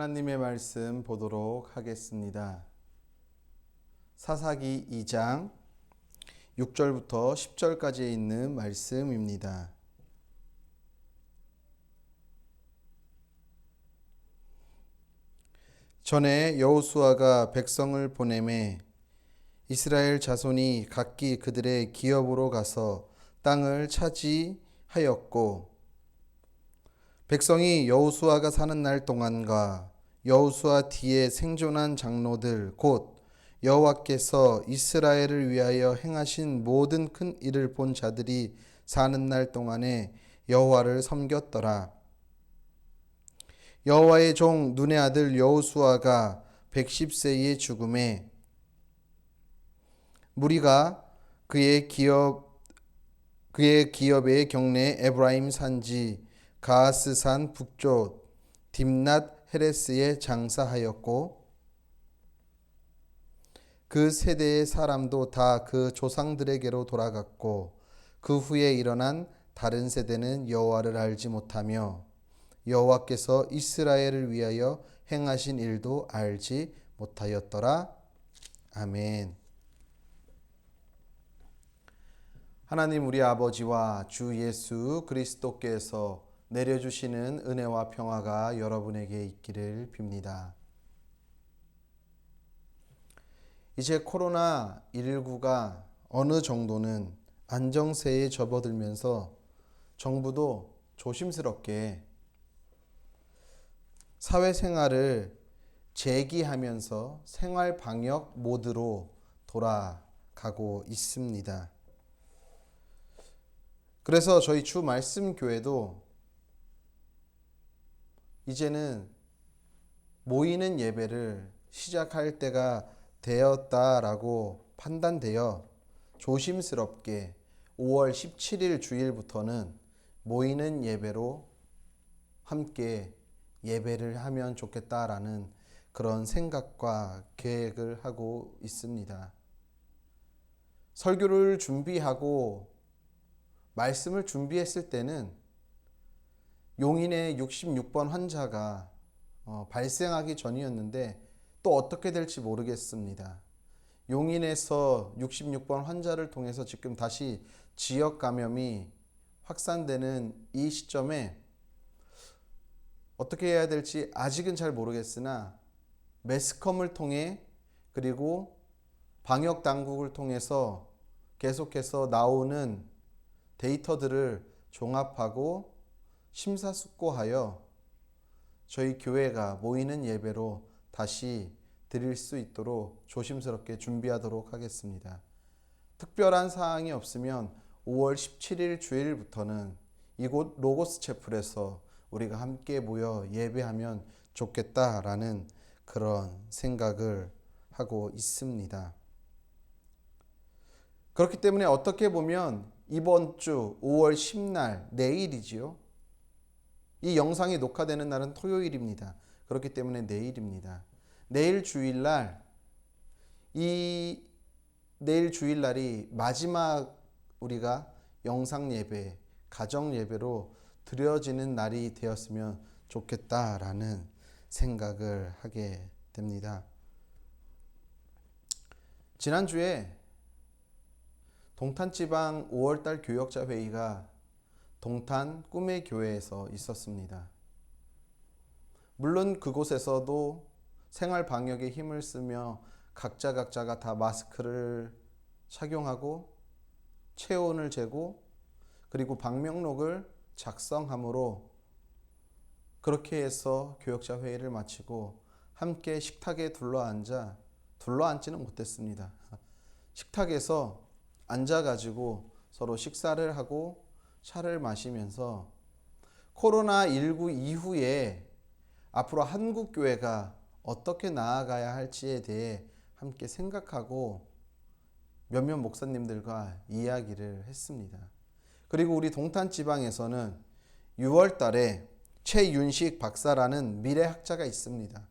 하나님의 말씀 보도록 하겠습니다. 사사기 2장 6절부터 10절까지 있는 말씀입니다. 전에 여호수아가 백성을 보내매 이스라엘 자손이 각기 그들의 기업으로 가서 땅을 차지하였고, 백성이 여호수아가 사는 날 동안과 여호수아 뒤에 생존한 장로들 곧 여호와께서 이스라엘을 위하여 행하신 모든 큰 일을 본 자들이 사는 날 동안에 여호와를 섬겼더라. 여호와의 종 눈의 아들 여호수아가 110세의 죽음에 무리가 그의 기업의 경내 에브라임 산지 가스산 북쪽 딥낫 헤레스에 장사하였고, 그 세대의 사람도 다 그 조상들에게로 돌아갔고, 그 후에 일어난 다른 세대는 여호와를 알지 못하며 여호와께서 이스라엘을 위하여 행하신 일도 알지 못하였더라. 아멘. 하나님 우리 아버지와 주 예수 그리스도께서 내려주시는 은혜와 평화가 여러분에게 있기를 빕니다. 이제 코로나19가 어느 정도는 안정세에 접어들면서 정부도 조심스럽게 사회생활을 재기하면서 생활방역 모드로 돌아가고 있습니다. 그래서 저희 주 말씀 교회도 이제는 모이는 예배를 시작할 때가 되었다라고 판단되어 조심스럽게 5월 17일 주일부터는 모이는 예배로 함께 예배를 하면 좋겠다라는 그런 생각과 계획을 하고 있습니다. 설교를 준비하고 말씀을 준비했을 때는 용인의 66번 환자가 발생하기 전이었는데 또 어떻게 될지 모르겠습니다. 용인에서 66번 환자를 통해서 지금 다시 지역 감염이 확산되는 이 시점에 어떻게 해야 될지 아직은 잘 모르겠으나 매스컴을 통해 그리고 방역 당국을 통해서 계속해서 나오는 데이터들을 종합하고 심사숙고하여 저희 교회가 모이는 예배로 다시 드릴 수 있도록 조심스럽게 준비하도록 하겠습니다. 특별한 사항이 없으면 5월 17일 주일부터는 이곳 로고스 채플에서 우리가 함께 모여 예배하면 좋겠다라는 그런 생각을 하고 있습니다. 그렇기 때문에 어떻게 보면 이번 주 5월 10날 내일이지요. 이 영상이 녹화되는 날은 토요일입니다. 그렇기 때문에 내일입니다. 내일 주일날이 마지막 우리가 영상 예배, 가정 예배로 드려지는 날이 되었으면 좋겠다라는 생각을 하게 됩니다. 지난주에 동탄지방 5월달 교역자 회의가 동탄 꿈의 교회에서 있었습니다. 물론 그곳에서도 생활 방역에 힘을 쓰며 각자가 다 마스크를 착용하고 체온을 재고 그리고 방명록을 작성함으로 그렇게 해서 교역자 회의를 마치고 함께 식탁에 둘러앉지는 못했습니다. 식탁에서 앉아가지고 서로 식사를 하고 차를 마시면서 코로나19 이후에 앞으로 한국교회가 어떻게 나아가야 할지에 대해 함께 생각하고 몇몇 목사님들과 이야기를 했습니다. 그리고 우리 동탄 지방에서는 6월 달에 최윤식 박사라는 미래학자가 있습니다.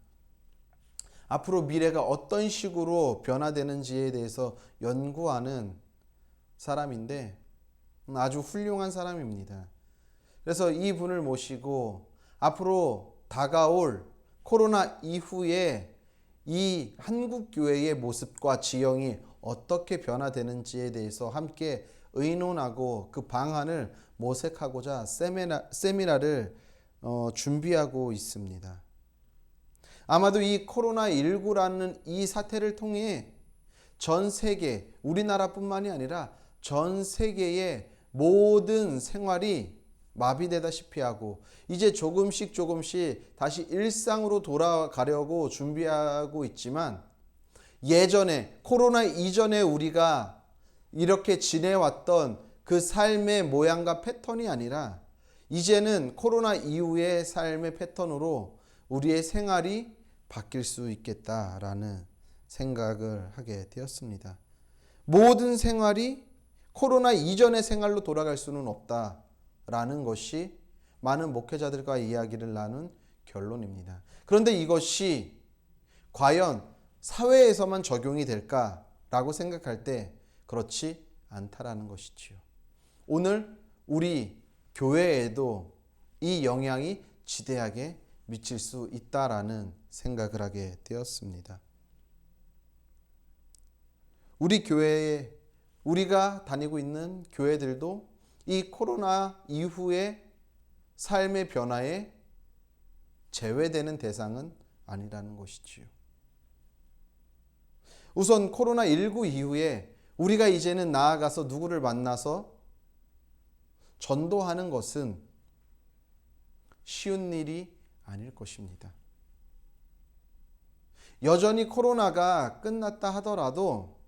앞으로 미래가 어떤 식으로 변화되는지에 대해서 연구하는 사람인데 아주 훌륭한 사람입니다. 그래서 이 분을 모시고 앞으로 다가올 코로나 이후에 이 한국교회의 모습과 지형이 어떻게 변화되는지에 대해서 함께 의논하고 그 방안을 모색하고자 세미나를 준비하고 있습니다. 아마도 이 코로나19라는 이 사태를 통해 전 세계, 우리나라뿐만이 아니라 전 세계의 모든 생활이 마비되다시피 하고 이제 조금씩 다시 일상으로 돌아가려고 준비하고 있지만 예전에 코로나 이전에 우리가 이렇게 지내왔던 그 삶의 모양과 패턴이 아니라 이제는 코로나 이후의 삶의 패턴으로 우리의 생활이 바뀔 수 있겠다라는 생각을 하게 되었습니다. 모든 생활이 코로나 이전의 생활로 돌아갈 수는 없다라는 것이 많은 목회자들과 이야기를 나눈 결론입니다. 그런데 이것이 과연 사회에서만 적용이 될까라고 생각할 때 그렇지 않다라는 것이지요. 오늘 우리 교회에도 이 영향이 지대하게 미칠 수 있다라는 생각을 하게 되었습니다. 우리 교회에 우리가 다니고 있는 교회들도 이 코로나 이후의 삶의 변화에 제외되는 대상은 아니라는 것이지요. 우선 코로나19 이후에 우리가 이제는 나아가서 누구를 만나서 전도하는 것은 쉬운 일이 아닐 것입니다. 여전히 코로나가 끝났다 하더라도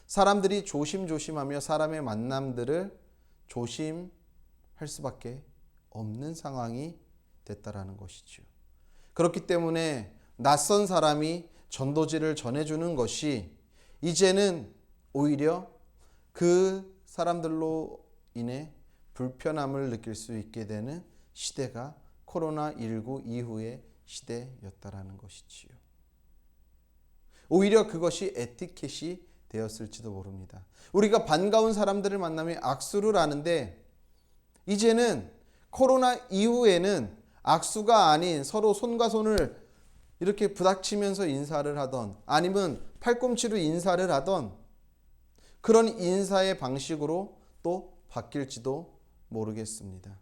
사람들이 조심조심하며 사람의 만남들을 조심할 수밖에 없는 상황이 됐다라는 것이죠. 그렇기 때문에 낯선 사람이 전도지를 전해주는 것이 이제는 오히려 그 사람들로 인해 불편함을 느낄 수 있게 되는 시대가 코로나19 이후의 시대였다라는 것이지요. 오히려 그것이 에티켓이 되었을지도 모릅니다. 우리가 반가운 사람들을 만나면 악수를 하는데 이제는 코로나 이후에는 악수가 아닌 서로 손과 손을 이렇게 부닥치면서 인사를 하던 아니면 팔꿈치로 인사를 하던 그런 인사의 방식으로 또 바뀔지도 모르겠습니다.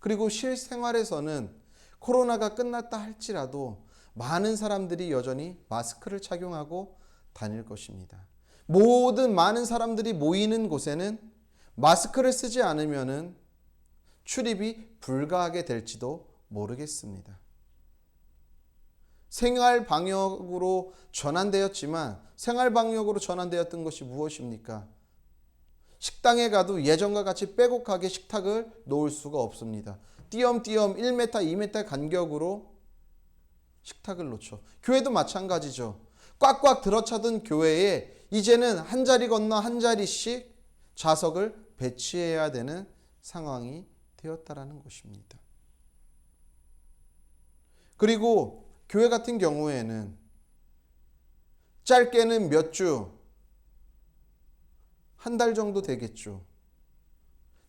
그리고 실생활에서는 코로나가 끝났다 할지라도 많은 사람들이 여전히 마스크를 착용하고 다닐 것입니다. 많은 사람들이 모이는 곳에는 마스크를 쓰지 않으면 출입이 불가하게 될지도 모르겠습니다. 생활방역으로 전환되었지만 생활방역으로 전환되었던 것이 무엇입니까? 식당에 가도 예전과 같이 빼곡하게 식탁을 놓을 수가 없습니다. 띄엄띄엄 1m, 2m 간격으로 식탁을 놓죠. 교회도 마찬가지죠. 꽉꽉 들어차던 교회에 이제는 한 자리 건너 한 자리씩 좌석을 배치해야 되는 상황이 되었다라는 것입니다. 그리고 교회 같은 경우에는 짧게는 몇 주, 한 달 정도 되겠죠.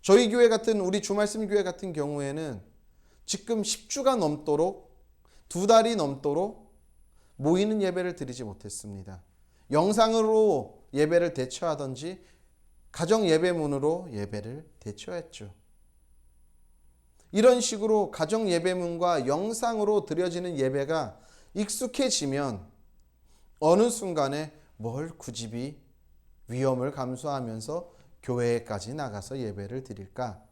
저희 교회 같은 우리 주말씀 교회 같은 경우에는 지금 10주가 넘도록 2달이 넘도록 모이는 예배를 드리지 못했습니다. 영상으로 예배를 대처하든지 가정 예배문으로 예배를 대처했죠. 이런 식으로 가정 예배문과 영상으로 드려지는 예배가 익숙해지면 어느 순간에 뭘 굳이 위험을 감수하면서 교회까지 나가서 예배를 드릴까?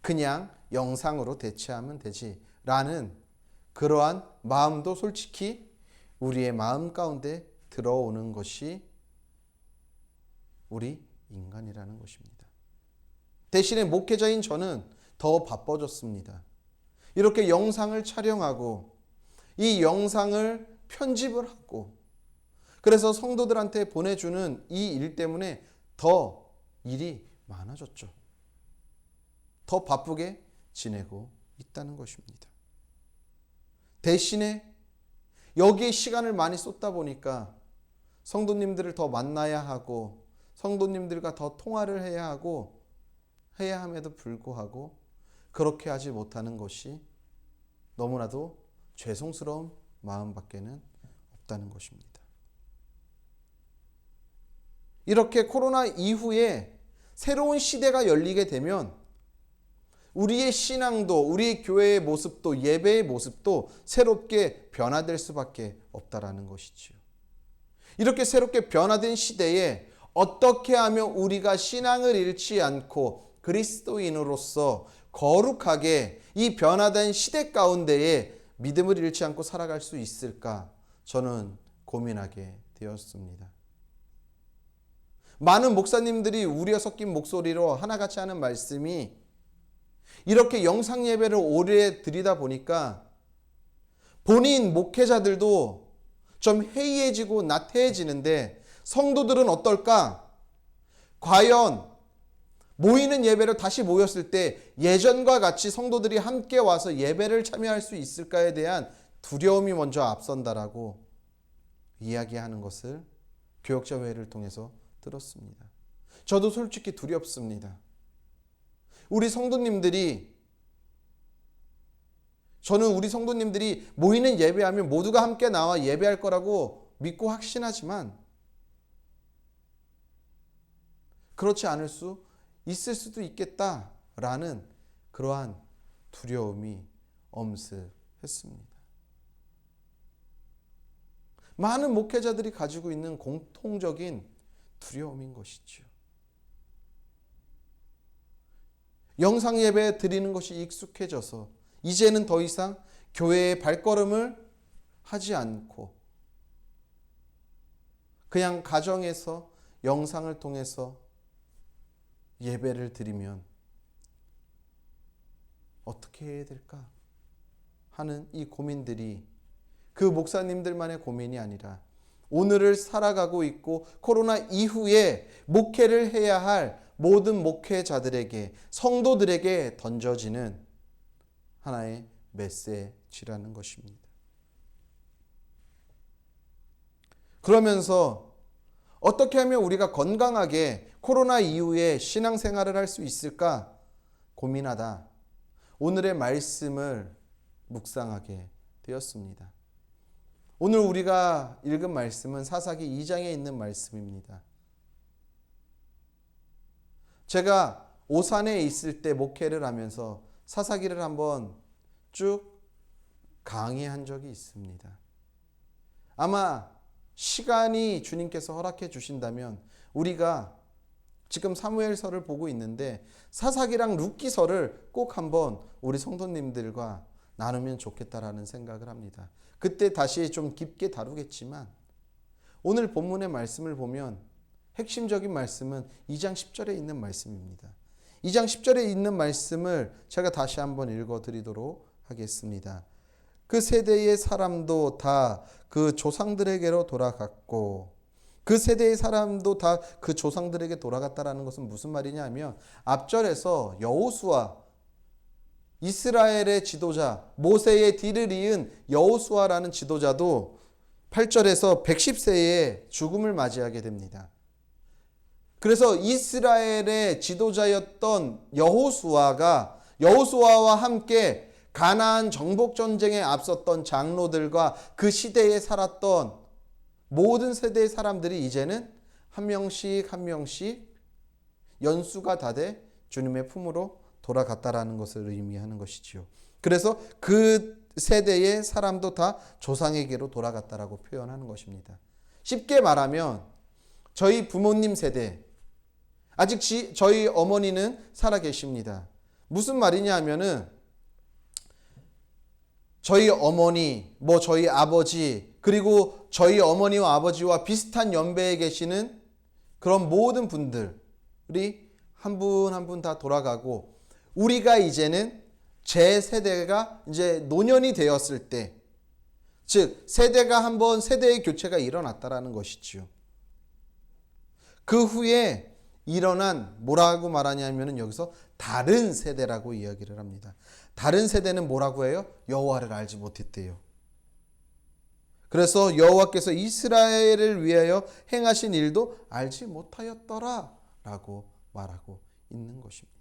그냥 영상으로 대체하면 되지 라는 그러한 마음도 솔직히 우리의 마음 가운데 들어오는 것이 우리 인간이라는 것입니다. 대신에 목회자인 저는 더 바빠졌습니다. 이렇게 영상을 촬영하고 이 영상을 편집을 하고 그래서 성도들한테 보내주는 이 일 때문에 더 일이 많아졌죠. 더 바쁘게 지내고 있다는 것입니다. 대신에 여기에 시간을 많이 쏟다 보니까 성도님들을 더 만나야 하고 성도님들과 더 통화를 해야 함에도 불구하고 그렇게 하지 못하는 것이 너무나도 죄송스러운 마음밖에는 없다는 것입니다. 이렇게 코로나 이후에 새로운 시대가 열리게 되면 우리의 신앙도, 우리의 교회의 모습도, 예배의 모습도 새롭게 변화될 수밖에 없다라는 것이지요. 이렇게 새롭게 변화된 시대에 어떻게 하면 우리가 신앙을 잃지 않고 그리스도인으로서 거룩하게 이 변화된 시대 가운데에 믿음을 잃지 않고 살아갈 수 있을까? 저는 고민하게 되었습니다. 많은 목사님들이 우려 섞인 목소리로 하나같이 하는 말씀이 이렇게 영상 예배를 오래 드리다 보니까 본인 목회자들도 좀 해이해지고 나태해지는데 성도들은 어떨까? 과연 모이는 예배로 다시 모였을 때 예전과 같이 성도들이 함께 와서 예배를 참여할 수 있을까에 대한 두려움이 먼저 앞선다라고 이야기하는 것을 교역자 회의를 통해서 들었습니다. 저도 솔직히 두렵습니다. 우리 성도님들이 모이는 예배하면 모두가 함께 나와 예배할 거라고 믿고 확신하지만 그렇지 않을 수 있을 수도 있겠다라는 그러한 두려움이 엄습했습니다. 많은 목회자들이 가지고 있는 공통적인 두려움인 것이죠. 영상 예배 드리는 것이 익숙해져서 이제는 더 이상 교회의 발걸음을 하지 않고 그냥 가정에서 영상을 통해서 예배를 드리면 어떻게 해야 될까 하는 이 고민들이 그 목사님들만의 고민이 아니라 오늘을 살아가고 있고 코로나 이후에 목회를 해야 할 모든 목회자들에게, 성도들에게 던져지는 하나의 메시지라는 것입니다. 그러면서 어떻게 하면 우리가 건강하게 코로나 이후에 신앙생활을 할 수 있을까 고민하다 오늘의 말씀을 묵상하게 되었습니다. 오늘 우리가 읽은 말씀은 사사기 2장에 있는 말씀입니다. 제가 오산에 있을 때 목회를 하면서 사사기를 한번 쭉 강의한 적이 있습니다. 아마 시간이 주님께서 허락해 주신다면 우리가 지금 사무엘서를 보고 있는데 사사기랑 룻기서를 꼭 한번 우리 성도님들과 나누면 좋겠다라는 생각을 합니다. 그때 다시 좀 깊게 다루겠지만 오늘 본문의 말씀을 보면 핵심적인 말씀은 2장 10절에 있는 말씀입니다. 2장 10절에 있는 말씀을 제가 다시 한번 읽어드리도록 하겠습니다. 그 세대의 사람도 다 그 조상들에게로 돌아갔고 그 세대의 사람도 다 그 조상들에게 돌아갔다라는 것은 무슨 말이냐 하면 앞절에서 여호수아 이스라엘의 지도자 모세의 뒤를 이은 여호수아라는 지도자도 8절에서 110세에 죽음을 맞이하게 됩니다. 그래서 이스라엘의 지도자였던 여호수아와 함께 가나안 정복 전쟁에 앞섰던 장로들과 그 시대에 살았던 모든 세대의 사람들이 이제는 한 명씩 한 명씩 연수가 다 돼 주님의 품으로 돌아갔다라는 것을 의미하는 것이지요. 그래서 그 세대의 사람도 다 조상에게로 돌아갔다라고 표현하는 것입니다. 쉽게 말하면 저희 부모님 세대, 아직 저희 어머니는 살아 계십니다. 무슨 말이냐 하면은 저희 어머니, 저희 아버지, 그리고 저희 어머니와 아버지와 비슷한 연배에 계시는 그런 모든 분들이 한 분 한 분 다 돌아가고 우리가 이제는 제 세대가 이제 노년이 되었을 때, 즉 세대가 한번 세대의 교체가 일어났다라는 것이지요. 그 후에 일어난 뭐라고 말하냐면은 여기서 다른 세대라고 이야기를 합니다. 다른 세대는 뭐라고 해요? 여호와를 알지 못했대요. 그래서 여호와께서 이스라엘을 위하여 행하신 일도 알지 못하였더라 라고 말하고 있는 것입니다.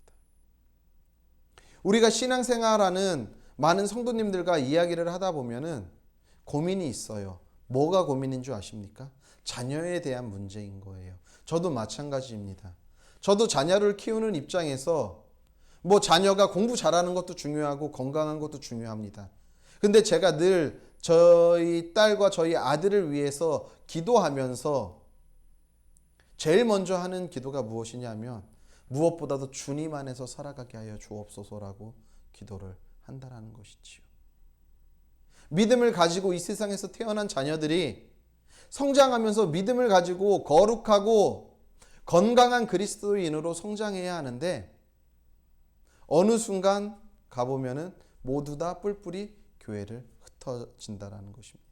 우리가 신앙생활하는 많은 성도님들과 이야기를 하다 보면은 고민이 있어요. 뭐가 고민인 줄 아십니까? 자녀에 대한 문제인 거예요. 저도 마찬가지입니다. 저도 자녀를 키우는 입장에서 자녀가 공부 잘하는 것도 중요하고 건강한 것도 중요합니다. 근데 제가 늘 저희 딸과 저희 아들을 위해서 기도하면서 제일 먼저 하는 기도가 무엇이냐면 무엇보다도 주님 안에서 살아가게 하여 주옵소서라고 기도를 한다라는 것이지요. 믿음을 가지고 이 세상에서 태어난 자녀들이 성장하면서 믿음을 가지고 거룩하고 건강한 그리스도인으로 성장해야 하는데 어느 순간 가보면은 모두 다 뿔뿔이 교회를 흩어진다라는 것입니다.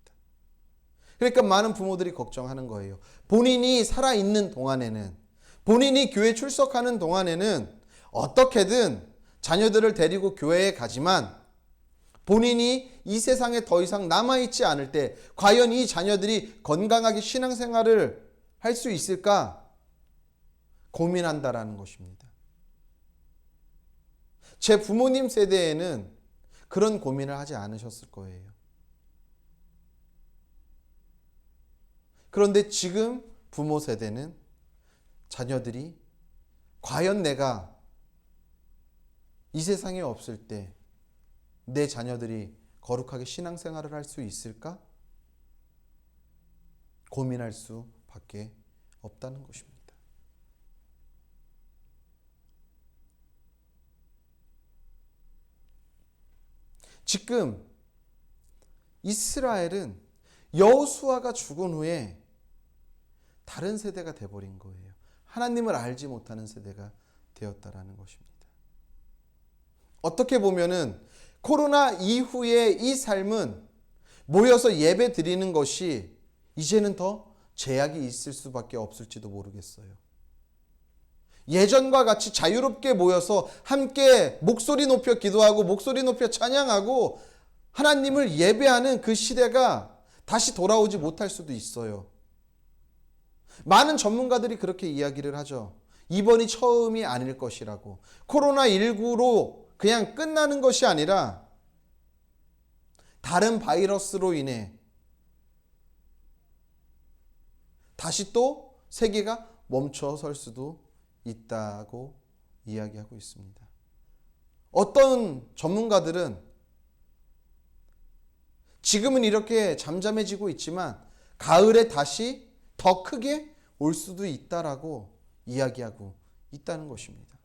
그러니까 많은 부모들이 걱정하는 거예요. 본인이 살아있는 동안에는, 본인이 교회 출석하는 동안에는 어떻게든 자녀들을 데리고 교회에 가지만 본인이 이 세상에 더 이상 남아있지 않을 때 과연 이 자녀들이 건강하게 신앙생활을 할 수 있을까 고민한다라는 것입니다. 제 부모님 세대에는 그런 고민을 하지 않으셨을 거예요. 그런데 지금 부모 세대는 자녀들이 과연 내가 이 세상에 없을 때 내 자녀들이 거룩하게 신앙생활을 할 수 있을까? 고민할 수밖에 없다는 것입니다. 지금 이스라엘은 여호수아가 죽은 후에 다른 세대가 되어버린 거예요. 하나님을 알지 못하는 세대가 되었다라는 것입니다. 어떻게 보면은 코로나 이후의 이 삶은 모여서 예배 드리는 것이 이제는 더 제약이 있을 수밖에 없을지도 모르겠어요. 예전과 같이 자유롭게 모여서 함께 목소리 높여 기도하고 목소리 높여 찬양하고 하나님을 예배하는 그 시대가 다시 돌아오지 못할 수도 있어요. 많은 전문가들이 그렇게 이야기를 하죠. 이번이 처음이 아닐 것이라고. 코로나19로 그냥 끝나는 것이 아니라 다른 바이러스로 인해 다시 또 세계가 멈춰설 수도 있다고 이야기하고 있습니다. 어떤 전문가들은 지금은 이렇게 잠잠해지고 있지만 가을에 다시 더 크게 올 수도 있다라고 이야기하고 있다는 것입니다.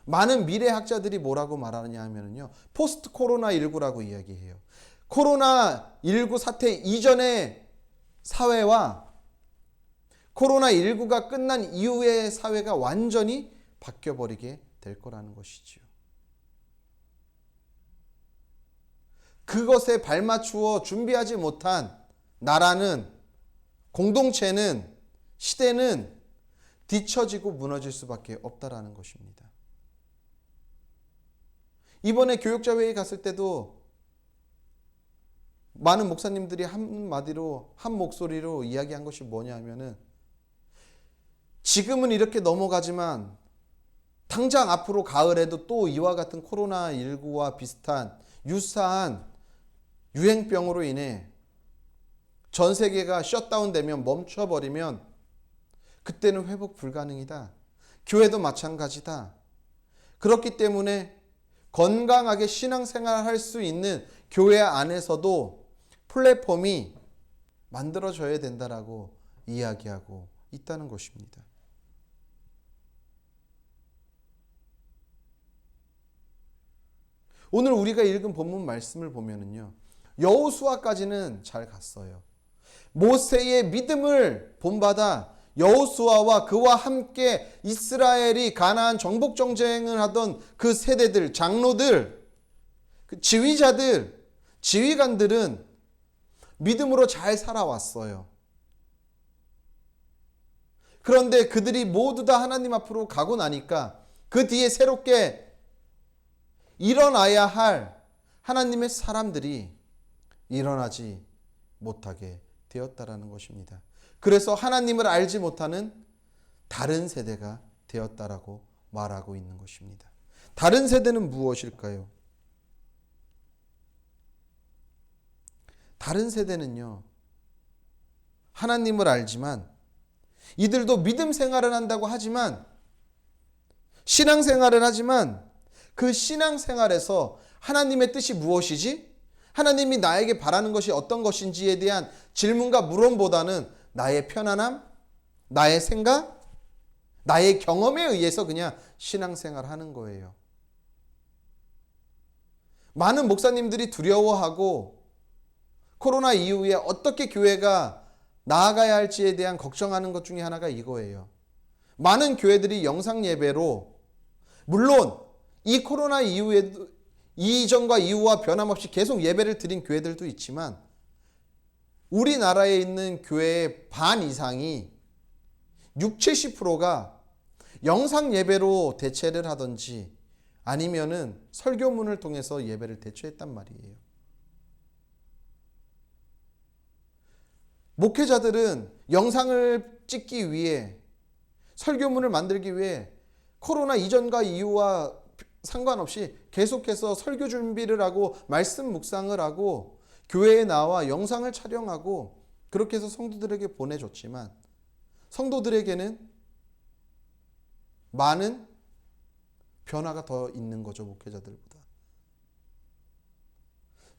많은 미래학자들이 뭐라고 말하느냐 하면요. 포스트 코로나19라고 이야기해요. 코로나19 사태 이전의 사회와 코로나19가 끝난 이후의 사회가 완전히 바뀌어버리게 될 거라는 것이지요. 그것에 발맞추어 준비하지 못한 나라는, 공동체는, 시대는 뒤처지고 무너질 수밖에 없다라는 것입니다. 이번에 교육자회의 갔을 때도 많은 목사님들이 한마디로 한 목소리로 이야기한 것이 뭐냐 하면은 지금은 이렇게 넘어가지만 당장 앞으로 가을에도 또 이와 같은 코로나19와 비슷한 유사한 유행병으로 인해 전 세계가 셧다운되면 멈춰버리면 그때는 회복 불가능이다. 교회도 마찬가지다. 그렇기 때문에 건강하게 신앙생활을 할 수 있는 교회 안에서도 플랫폼이 만들어져야 된다라고 이야기하고 있다는 것입니다. 오늘 우리가 읽은 본문 말씀을 보면은요, 여호수아까지는 잘 갔어요. 모세의 믿음을 본받아 여호수아와 그와 함께 이스라엘이 가나안 정복 정쟁을 하던 그 세대들, 장로들, 그 지휘자들, 지휘관들은 믿음으로 잘 살아왔어요. 그런데 그들이 모두 다 하나님 앞으로 가고 나니까 그 뒤에 새롭게 일어나야 할 하나님의 사람들이 일어나지 못하게 되었다라는 것입니다. 그래서 하나님을 알지 못하는 다른 세대가 되었다라고 말하고 있는 것입니다. 다른 세대는 무엇일까요? 다른 세대는요, 하나님을 알지만 이들도 믿음 생활을 한다고 하지만 신앙 생활을 하지만 그 신앙 생활에서 하나님의 뜻이 무엇이지? 하나님이 나에게 바라는 것이 어떤 것인지에 대한 질문과 물음보다는 나의 편안함, 나의 생각, 나의 경험에 의해서 그냥 신앙 생활을 하는 거예요. 많은 목사님들이 두려워하고 코로나 이후에 어떻게 교회가 나아가야 할지에 대한 걱정하는 것 중에 하나가 이거예요. 많은 교회들이 영상 예배로, 물론 이 코로나 이후에도 이전과 이후와 변함없이 계속 예배를 드린 교회들도 있지만 우리나라에 있는 교회의 반 이상이 60-70%가 영상 예배로 대체를 하든지 아니면은 설교문을 통해서 예배를 대체했단 말이에요. 목회자들은 영상을 찍기 위해, 설교문을 만들기 위해 코로나 이전과 이후와 상관없이 계속해서 설교 준비를 하고 말씀 묵상을 하고 교회에 나와 영상을 촬영하고 그렇게 해서 성도들에게 보내줬지만 성도들에게는 많은 변화가 더 있는 거죠. 목회자들보다.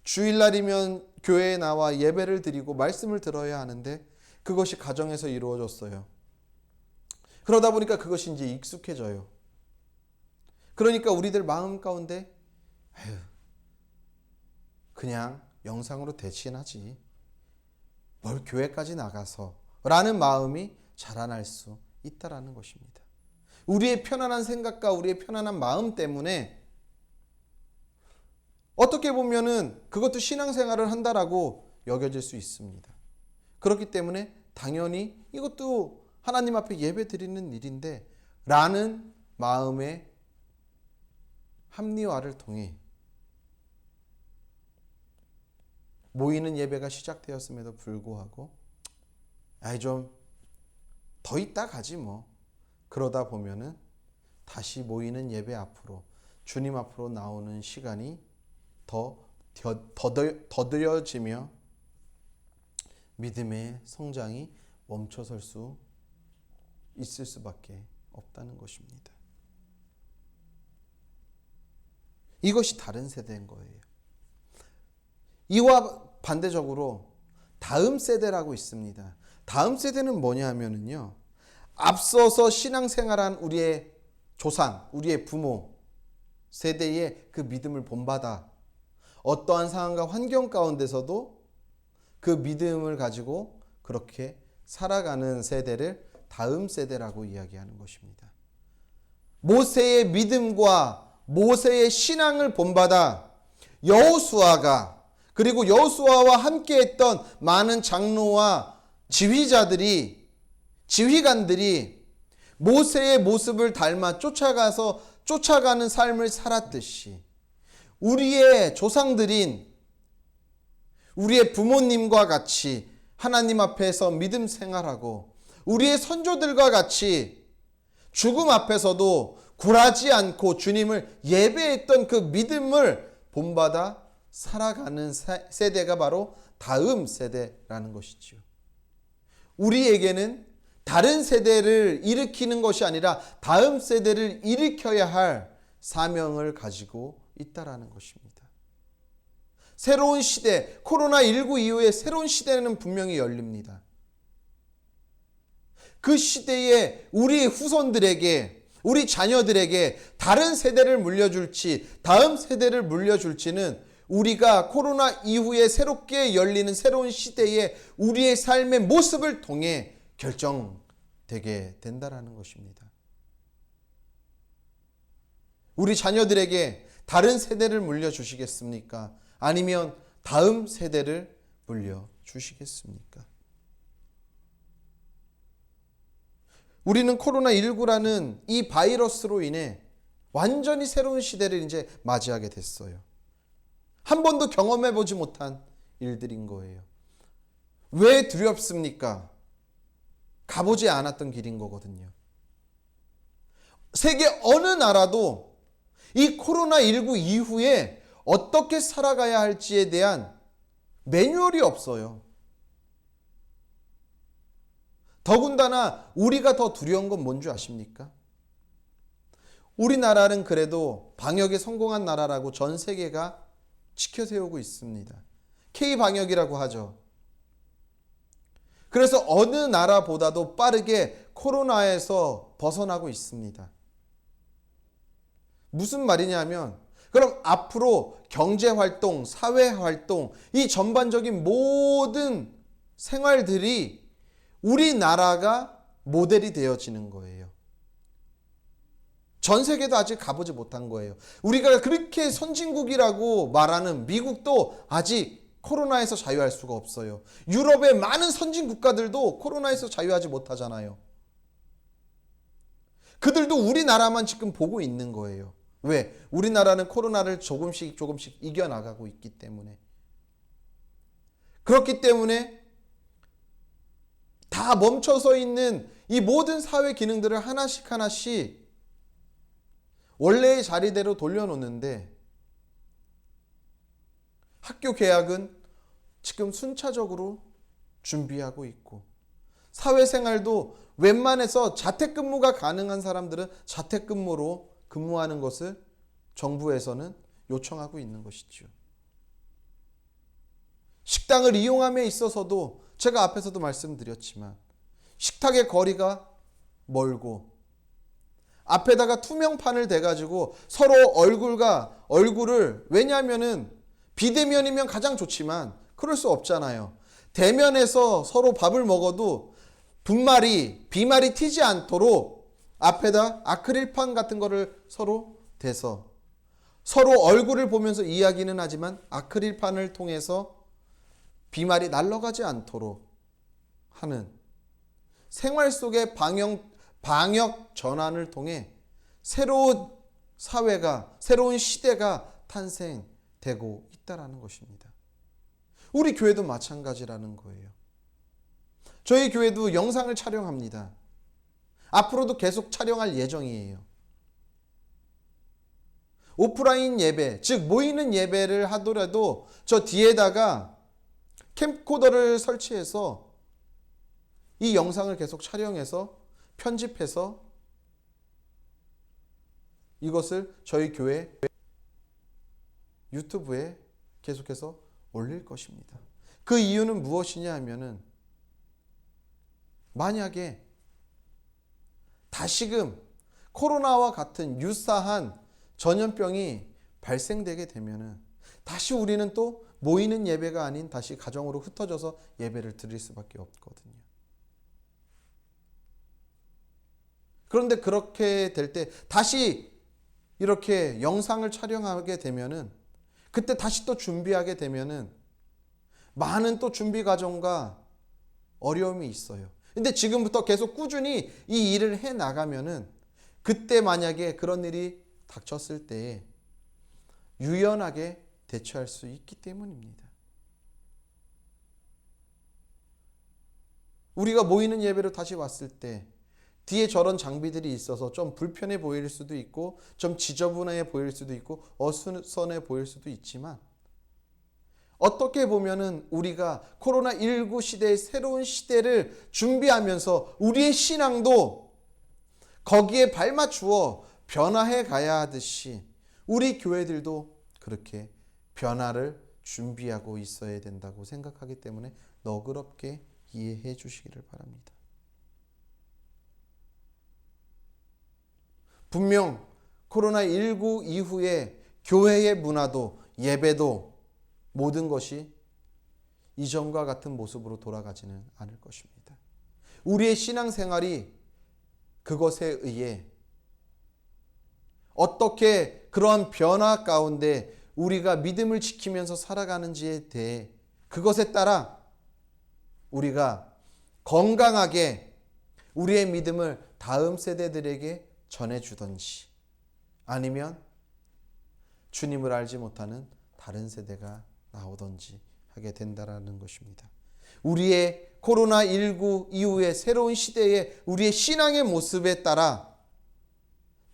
주일날이면 교회에 나와 예배를 드리고 말씀을 들어야 하는데 그것이 가정에서 이루어졌어요. 그러다 보니까 그것이 이제 익숙해져요. 그러니까 우리들 마음 가운데 그냥 영상으로 대신하지 뭘 교회까지 나가서 라는 마음이 자라날 수 있다라는 것입니다. 우리의 편안한 생각과 우리의 편안한 마음 때문에 어떻게 보면은 그것도 신앙생활을 한다라고 여겨질 수 있습니다. 그렇기 때문에 당연히 이것도 하나님 앞에 예배 드리는 일인데 라는 마음의 합리화를 통해 모이는 예배가 시작되었음에도 불구하고 좀 더 있다 가지 뭐 그러다 보면은 다시 모이는 예배 앞으로 주님 앞으로 나오는 시간이 더뎌지며 믿음의 성장이 멈춰설 수 있을 수밖에 없다는 것입니다. 이것이 다른 세대인 거예요. 이와 반대적으로 다음 세대라고 있습니다. 다음 세대는 뭐냐 하면은요, 앞서서 신앙생활한 우리의 조상, 우리의 부모 세대의 그 믿음을 본받아 어떠한 상황과 환경 가운데서도 그 믿음을 가지고 그렇게 살아가는 세대를 다음 세대라고 이야기하는 것입니다. 모세의 믿음과 모세의 신앙을 본받아 여호수아가 그리고 여호수아와 함께했던 많은 장로와 지휘관들이 모세의 모습을 닮아 쫓아가는 삶을 살았듯이 우리의 조상들인 우리의 부모님과 같이 하나님 앞에서 믿음 생활하고 우리의 선조들과 같이 죽음 앞에서도 굴하지 않고 주님을 예배했던 그 믿음을 본받아 살아가는 세대가 바로 다음 세대라는 것이지요. 우리에게는 다른 세대를 일으키는 것이 아니라 다음 세대를 일으켜야 할 사명을 가지고 있다라는 것입니다. 새로운 시대, 코로나19 이후에 새로운 시대는 분명히 열립니다. 그 시대에 우리 후손들에게, 우리 자녀들에게 다른 세대를 물려줄지, 다음 세대를 물려줄지는 우리가 코로나 이후에 새롭게 열리는 새로운 시대에 우리의 삶의 모습을 통해 결정되게 된다라는 것입니다. 우리 자녀들에게 다른 세대를 물려주시겠습니까? 아니면 다음 세대를 물려주시겠습니까? 우리는 코로나19라는 이 바이러스로 인해 완전히 새로운 시대를 이제 맞이하게 됐어요. 한 번도 경험해보지 못한 일들인 거예요. 왜 두렵습니까? 가보지 않았던 길인 거거든요. 세계 어느 나라도 이 코로나19 이후에 어떻게 살아가야 할지에 대한 매뉴얼이 없어요. 더군다나 우리가 더 두려운 건 뭔지 아십니까? 우리나라는 그래도 방역에 성공한 나라라고 전 세계가 지켜세우고 있습니다. K방역이라고 하죠. 그래서 어느 나라보다도 빠르게 코로나에서 벗어나고 있습니다. 무슨 말이냐면, 그럼 앞으로 경제활동, 사회활동, 이 전반적인 모든 생활들이 우리나라가 모델이 되어지는 거예요. 전 세계도 아직 가보지 못한 거예요. 우리가 그렇게 선진국이라고 말하는 미국도 아직 코로나에서 자유할 수가 없어요. 유럽의 많은 선진 국가들도 코로나에서 자유하지 못하잖아요. 그들도 우리나라만 지금 보고 있는 거예요. 왜? 우리나라는 코로나를 조금씩 이겨나가고 있기 때문에. 그렇기 때문에 다 멈춰서 있는 이 모든 사회 기능들을 하나씩 원래의 자리대로 돌려놓는데, 학교 개학은 지금 순차적으로 준비하고 있고, 사회생활도 웬만해서 자택근무가 가능한 사람들은 자택근무로 근무하는 것을 정부에서는 요청하고 있는 것이죠. 식당을 이용함에 있어서도 제가 앞에서도 말씀드렸지만 식탁의 거리가 멀고 앞에다가 투명판을 대가지고 서로 얼굴을, 왜냐하면은 비대면이면 가장 좋지만 그럴 수 없잖아요. 대면에서 서로 밥을 먹어도 비말이 튀지 않도록 앞에다 아크릴판 같은 거를 서로 대서 서로 얼굴을 보면서 이야기는 하지만 아크릴판을 통해서 비말이 날아가지 않도록 하는 생활 속의 방역 전환을 통해 새로운 사회가, 새로운 시대가 탄생되고 있다라는 것입니다. 우리 교회도 마찬가지라는 거예요. 저희 교회도 영상을 촬영합니다. 앞으로도 계속 촬영할 예정이에요. 오프라인 예배, 즉 모이는 예배를 하더라도 저 뒤에다가 캠코더를 설치해서 이 영상을 계속 촬영해서 편집해서 이것을 저희 교회 유튜브에 계속해서 올릴 것입니다. 그 이유는 무엇이냐 하면은, 만약에 다시금 코로나와 같은 유사한 전염병이 발생되게 되면은 다시 우리는 또 모이는 예배가 아닌 다시 가정으로 흩어져서 예배를 드릴 수밖에 없거든요. 그런데 그렇게 될 때 다시 이렇게 영상을 촬영하게 되면은, 그때 다시 또 준비하게 되면은 많은 또 준비 과정과 어려움이 있어요. 근데 지금부터 계속 꾸준히 이 일을 해 나가면은 그때 만약에 그런 일이 닥쳤을 때 유연하게 대처할 수 있기 때문입니다. 우리가 모이는 예배로 다시 왔을 때 뒤에 저런 장비들이 있어서 좀 불편해 보일 수도 있고 좀 지저분해 보일 수도 있고 어수선해 보일 수도 있지만, 어떻게 보면은 우리가 코로나19 시대의 새로운 시대를 준비하면서 우리의 신앙도 거기에 발맞추어 변화해 가야 하듯이 우리 교회들도 그렇게 변화를 준비하고 있어야 된다고 생각하기 때문에 너그럽게 이해해 주시기를 바랍니다. 분명 코로나19 이후에 교회의 문화도 예배도 모든 것이 이전과 같은 모습으로 돌아가지는 않을 것입니다. 우리의 신앙생활이 그것에 의해 어떻게 그러한 변화 가운데 우리가 믿음을 지키면서 살아가는지에 대해, 그것에 따라 우리가 건강하게 우리의 믿음을 다음 세대들에게 전해주든지 아니면 주님을 알지 못하는 다른 세대가 나오든지 하게 된다라는 것입니다. 우리의 코로나19 이후의 새로운 시대의 우리의 신앙의 모습에 따라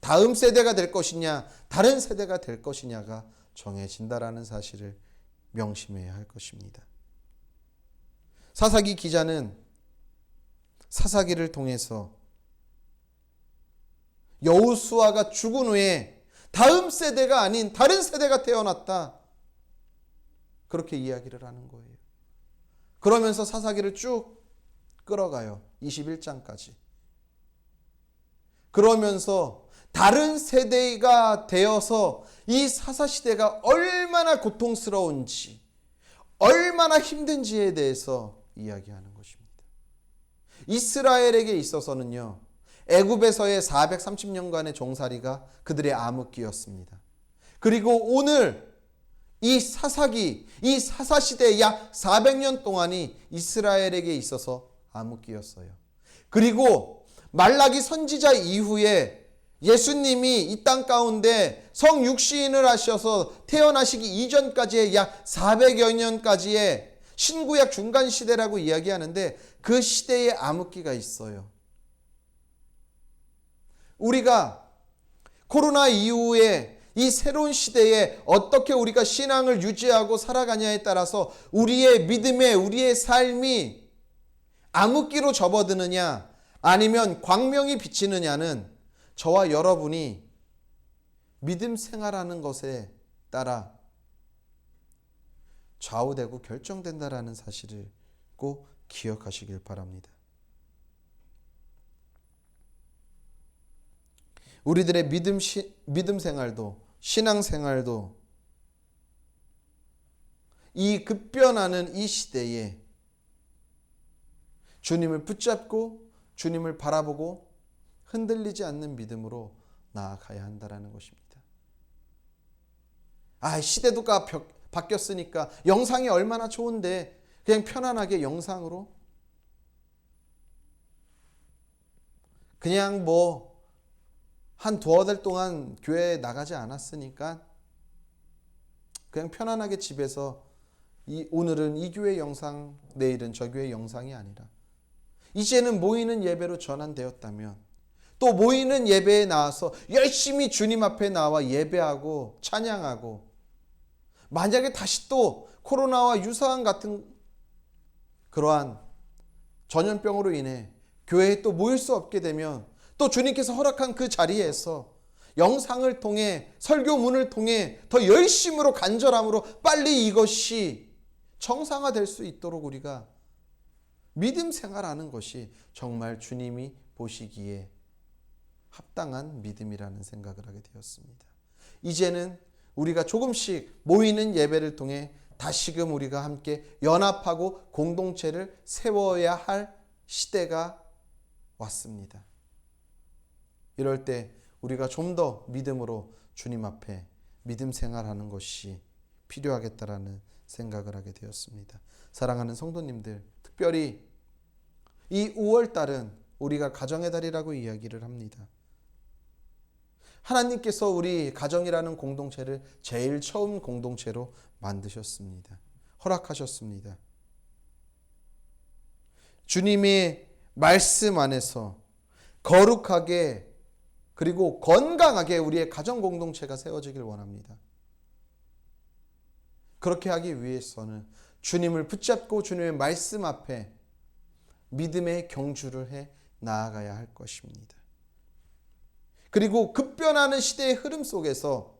다음 세대가 될 것이냐, 다른 세대가 될 것이냐가 정해진다라는 사실을 명심해야 할 것입니다. 사사기 기자는 사사기를 통해서 여호수아가 죽은 후에 다음 세대가 아닌 다른 세대가 태어났다, 그렇게 이야기를 하는 거예요. 그러면서 사사기를 쭉 끌어가요. 21장까지. 그러면서 다른 세대가 되어서 이 사사시대가 얼마나 고통스러운지, 얼마나 힘든지에 대해서 이야기하는 것입니다. 이스라엘에게 있어서는요, 애굽에서의 430년간의 종살이가 그들의 암흑기였습니다. 그리고 오늘 이 사사기, 이 사사시대 약 400년 동안이 이스라엘에게 있어서 암흑기였어요. 그리고 말라기 선지자 이후에 예수님이 이 땅 가운데 성육신을 하셔서 태어나시기 이전까지의 약 400여 년까지의 신구약 중간 시대라고 이야기하는데, 그 시대에 암흑기가 있어요. 우리가 코로나 이후에 이 새로운 시대에 어떻게 우리가 신앙을 유지하고 살아가냐에 따라서 우리의 믿음의, 우리의 삶이 암흑기로 접어드느냐 아니면 광명이 비치느냐는 저와 여러분이 믿음 생활하는 것에 따라 좌우되고 결정된다라는 사실을 꼭 기억하시길 바랍니다. 우리들의 믿음 생활도, 신앙 생활도 이 급변하는 이 시대에 주님을 붙잡고 주님을 바라보고 흔들리지 않는 믿음으로 나아가야 한다는 것입니다. 시대가 바뀌었으니까 영상이 얼마나 좋은데 그냥 편안하게 영상으로 그냥 한 두어 달 동안 교회에 나가지 않았으니까 그냥 편안하게 집에서 오늘은 이 교회 영상, 내일은 저 교회 영상이 아니라 이제는 모이는 예배로 전환되었다면 또 모이는 예배에 나와서 열심히 주님 앞에 나와 예배하고 찬양하고, 만약에 다시 또 코로나와 유사한 같은 그러한 전염병으로 인해 교회에 또 모일 수 없게 되면 또 주님께서 허락한 그 자리에서 영상을 통해, 설교문을 통해 더 열심으로 간절함으로 빨리 이것이 정상화될 수 있도록 우리가 믿음 생활하는 것이 정말 주님이 보시기에 합당한 믿음이라는 생각을 하게 되었습니다. 이제는 우리가 조금씩 모이는 예배를 통해 다시금 우리가 함께 연합하고 공동체를 세워야 할 시대가 왔습니다. 이럴 때 우리가 좀 더 믿음으로 주님 앞에 믿음 생활하는 것이 필요하겠다라는 생각을 하게 되었습니다. 사랑하는 성도님들, 특별히 이 5월달은 우리가 가정의 달이라고 이야기를 합니다. 하나님께서 우리 가정이라는 공동체를 제일 처음 공동체로 만드셨습니다. 허락하셨습니다. 주님의 말씀 안에서 거룩하게 그리고 건강하게 우리의 가정 공동체가 세워지길 원합니다. 그렇게 하기 위해서는 주님을 붙잡고 주님의 말씀 앞에 믿음의 경주를 해 나아가야 할 것입니다. 그리고 급변하는 시대의 흐름 속에서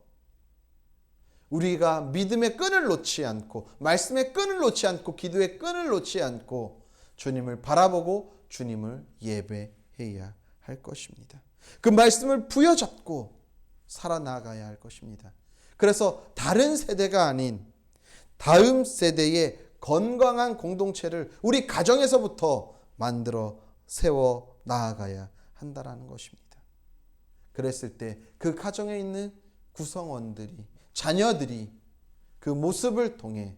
우리가 믿음의 끈을 놓지 않고, 말씀의 끈을 놓지 않고, 기도의 끈을 놓지 않고 주님을 바라보고 주님을 예배해야 할 것입니다. 그 말씀을 부여잡고 살아나가야 할 것입니다. 그래서 다른 세대가 아닌 다음 세대의 건강한 공동체를 우리 가정에서부터 만들어 세워 나아가야 한다는 것입니다. 그랬을 때 그 가정에 있는 구성원들이, 자녀들이 그 모습을 통해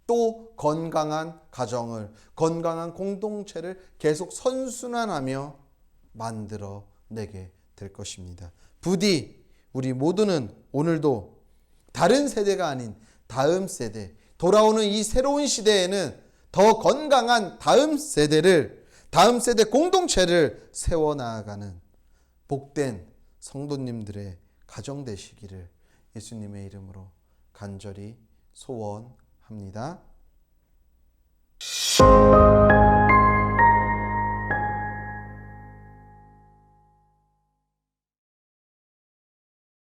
또 건강한 가정을, 건강한 공동체를 계속 선순환하며 만들어 내게 될 것입니다. 부디 우리 모두는 오늘도 다른 세대가 아닌 다음 세대, 돌아오는 이 새로운 시대에는 더 건강한 다음 세대 공동체를 세워나가는 복된 성도님들의 가정 되시기를 예수님의 이름으로 간절히 소원합니다.